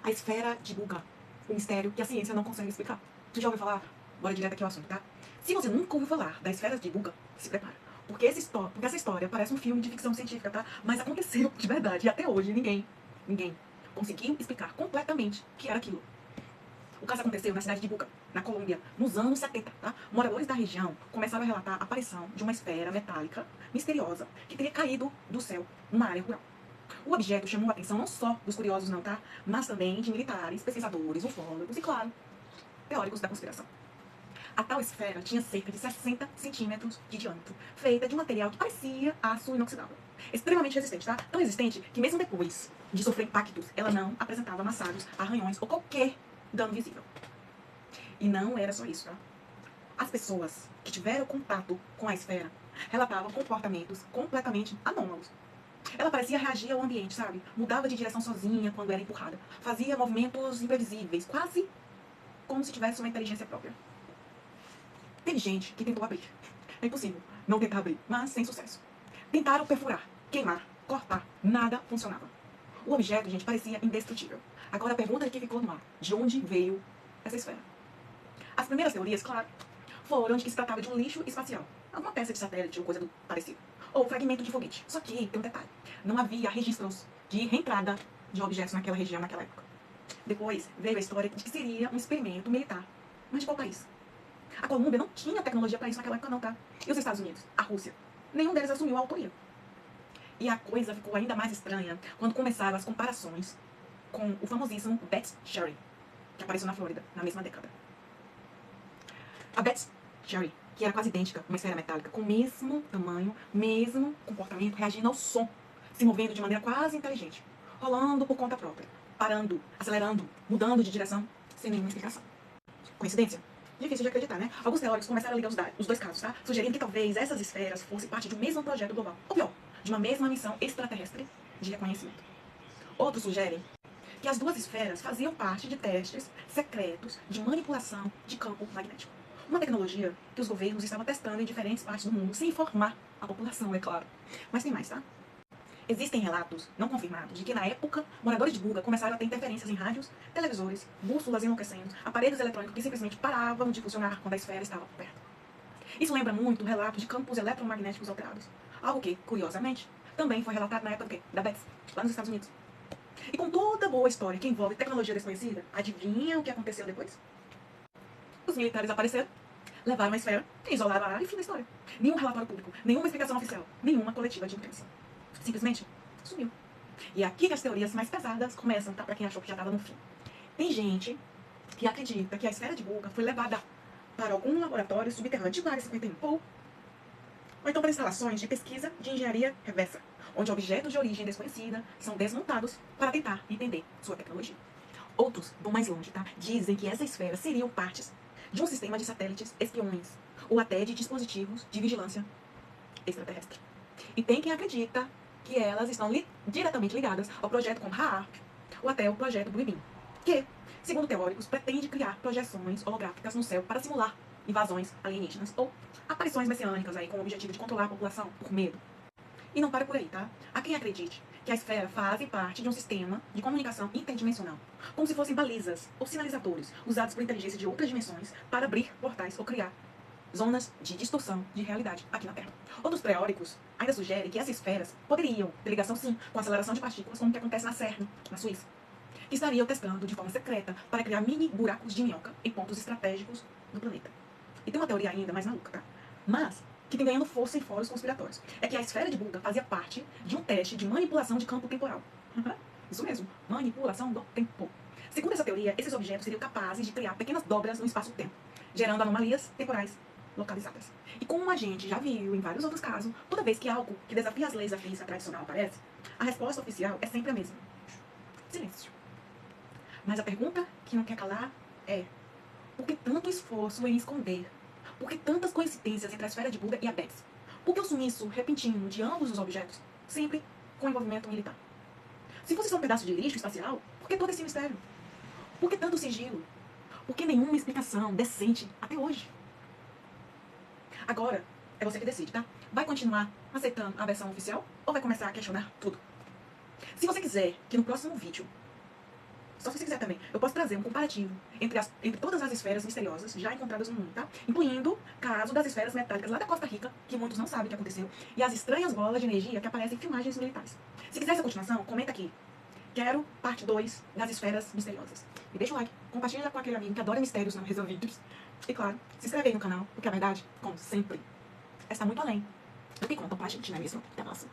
A esfera divulga o mistério que a ciência não consegue explicar. Tu já ouviu falar? Bora direto aqui ao assunto, tá? Se você nunca ouviu falar da esfera divulga, se prepara. Porque essa história parece um filme de ficção científica, tá? Mas aconteceu de verdade. E até hoje ninguém conseguiu explicar completamente o que era aquilo. O caso aconteceu na cidade de Buca, na Colômbia, nos anos 70, tá? Moradores da região começaram a relatar a aparição de uma esfera metálica misteriosa que teria caído do céu numa área rural. O objeto chamou a atenção não só dos curiosos não, tá? Mas também de militares, pesquisadores, ufólogos e, claro, teóricos da conspiração. A tal esfera tinha cerca de 60 centímetros de diâmetro, feita de um material que parecia aço inoxidável. Extremamente resistente, tá? Tão resistente que mesmo depois de sofrer impactos, ela não apresentava amassados, arranhões ou qualquer dano visível. E não era só isso, tá? As pessoas que tiveram contato com a esfera relatavam comportamentos completamente anômalos. Ela parecia reagir ao ambiente, sabe? Mudava de direção sozinha quando era empurrada. Fazia movimentos imprevisíveis, quase como se tivesse uma inteligência própria. Teve gente que tentou abrir. É impossível não tentar abrir, mas sem sucesso. Tentaram perfurar, queimar, cortar. Nada funcionava. O objeto, gente, parecia indestrutível. Agora a pergunta que ficou no ar: de onde veio essa esfera? As primeiras teorias, claro, foram de que se tratava de um lixo espacial. Alguma peça de satélite ou coisa do parecido. Ou um fragmento de foguete. Só que tem um detalhe: não havia registros de reentrada de objetos naquela região, naquela época. Depois veio a história de que seria um experimento militar. Mas de qual país? A Colômbia não tinha tecnologia para isso naquela época não, tá? E os Estados Unidos? A Rússia? Nenhum deles assumiu a autoria. E a coisa ficou ainda mais estranha quando começaram as comparações com o famosíssimo Bat Sherry, que apareceu na Flórida, na mesma década. A Bat Sherry, que era quase idêntica a uma esfera metálica, com o mesmo tamanho, mesmo comportamento, reagindo ao som, se movendo de maneira quase inteligente, rolando por conta própria, parando, acelerando, mudando de direção, sem nenhuma explicação. Coincidência? Difícil de acreditar, né? Alguns teóricos começaram a ligar os dois casos, tá? Sugerindo que talvez essas esferas fossem parte de um mesmo projeto global. Ou pior, de uma mesma missão extraterrestre de reconhecimento. Outros sugerem que as duas esferas faziam parte de testes secretos de manipulação de campo magnético. Uma tecnologia que os governos estavam testando em diferentes partes do mundo, sem informar a população, é claro. Mas tem mais, tá? Existem relatos não confirmados de que, na época, moradores de Buga começaram a ter interferências em rádios, televisores, bússolas enlouquecendo, aparelhos eletrônicos que simplesmente paravam de funcionar quando a esfera estava por perto. Isso lembra muito o relato de campos eletromagnéticos alterados. Algo que, curiosamente, também foi relatado na época do quê? Da Beth, lá nos Estados Unidos. E com toda boa história que envolve tecnologia desconhecida, adivinha o que aconteceu depois? Os militares apareceram, levaram a esfera, isolaram a área e fim da história. Nenhum relatório público, nenhuma explicação oficial, nenhuma coletiva de imprensa. Simplesmente sumiu. E aqui que as teorias mais pesadas começam, tá? Pra quem achou que já estava no fim. Tem gente que acredita que a esfera de Buga foi levada para algum laboratório subterrâneo, tipo a Área 51, ou então para instalações de pesquisa de engenharia reversa, onde objetos de origem desconhecida são desmontados para tentar entender sua tecnologia. Outros vão mais longe, tá? Dizem que essa esfera seriam partes de um sistema de satélites espiões, ou até de dispositivos de vigilância extraterrestre. E tem quem acredita que elas estão diretamente ligadas ao projeto como HAARP, ou até o projeto Blue Beam, que, segundo teóricos, pretende criar projeções holográficas no céu para simular invasões alienígenas ou aparições messiânicas aí, com o objetivo de controlar a população por medo. E não para por aí, tá? Há quem acredite que a esfera faz parte de um sistema de comunicação interdimensional, como se fossem balizas ou sinalizadores usados por inteligência de outras dimensões para abrir portais ou criar zonas de distorção de realidade aqui na Terra. Outros teóricos ainda sugerem que essas esferas poderiam ter ligação, sim, com a aceleração de partículas, como que acontece na CERN, na Suíça, que estariam testando de forma secreta para criar mini buracos de minhoca em pontos estratégicos do planeta. E tem uma teoria ainda mais maluca, tá? Mas que tem ganhando força em fóruns conspiratórios. É que a esfera de Buga fazia parte de um teste de manipulação de campo temporal. Isso mesmo, manipulação do tempo. Segundo essa teoria, esses objetos seriam capazes de criar pequenas dobras no espaço-tempo, gerando anomalias temporais localizadas. E como a gente já viu em vários outros casos, toda vez que algo que desafia as leis da física tradicional aparece, a resposta oficial é sempre a mesma: silêncio. Mas a pergunta que não quer calar é: por que tanto esforço em esconder? Por que tantas coincidências entre a esfera de Buga e a Bess? Por que o sumiço repentino de ambos os objetos, sempre com envolvimento militar? Se fosse só um pedaço de lixo espacial, por que todo esse mistério? Por que tanto sigilo? Por que nenhuma explicação decente até hoje? Agora, é você que decide, tá? Vai continuar aceitando a versão oficial ou vai começar a questionar tudo? Se você quiser que no próximo vídeo Só se você quiser também. Eu posso trazer um comparativo entre todas as esferas misteriosas já encontradas no mundo, tá? Incluindo caso das esferas metálicas lá da Costa Rica, que muitos não sabem o que aconteceu, e as estranhas bolas de energia que aparecem em filmagens militares. Se quiser essa continuação, comenta aqui. Quero parte 2 das esferas misteriosas. E deixa o like, compartilha com aquele amigo que adora mistérios não resolvidos. E claro, se inscreve aí no canal, porque a verdade, como sempre, está muito além do que contam pra gente, não é mesmo? Até a próxima.